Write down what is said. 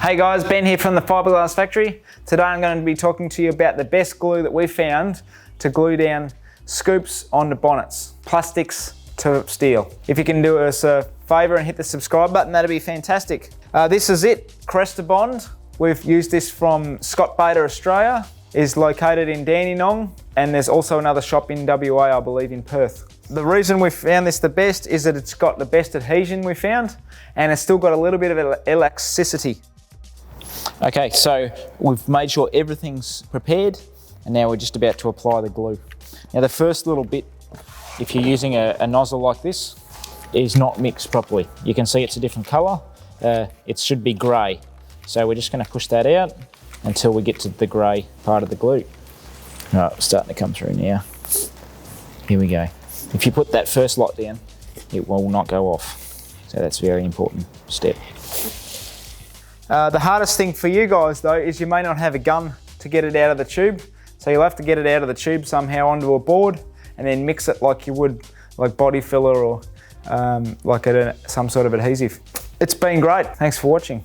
Hey guys, Ben here from the Fibreglass Factory. Today I'm going to be talking to you about the best glue that we found to glue down scoops onto bonnets, plastics to steel. If you can do us a favour and hit the subscribe button, that'd be fantastic. This is it, Crestabond. We've used this from Scott Bader, Australia. Is located in Dandenong, and there's also another shop in WA, I believe, in Perth. The reason we found this the best is that it's got the best adhesion we found, and it's still got a little bit of elasticity. Okay, so we've made sure everything's prepared, and now we're just about to apply the glue. Now the first little bit, if you're using a nozzle like this, is not mixed properly. You can see it's a different colour. It should be grey. So we're just going to push that out until we get to the grey part of the glue. Right, it's starting to come through now. Here we go. If you put that first lot down, it will not go off. So that's a very important step. The hardest thing for you guys though is you may not have a gun to get it out of the tube. So you'll have to get it out of the tube somehow onto a board and then mix it like you would like body filler or like some sort of adhesive. It's been great. Thanks for watching.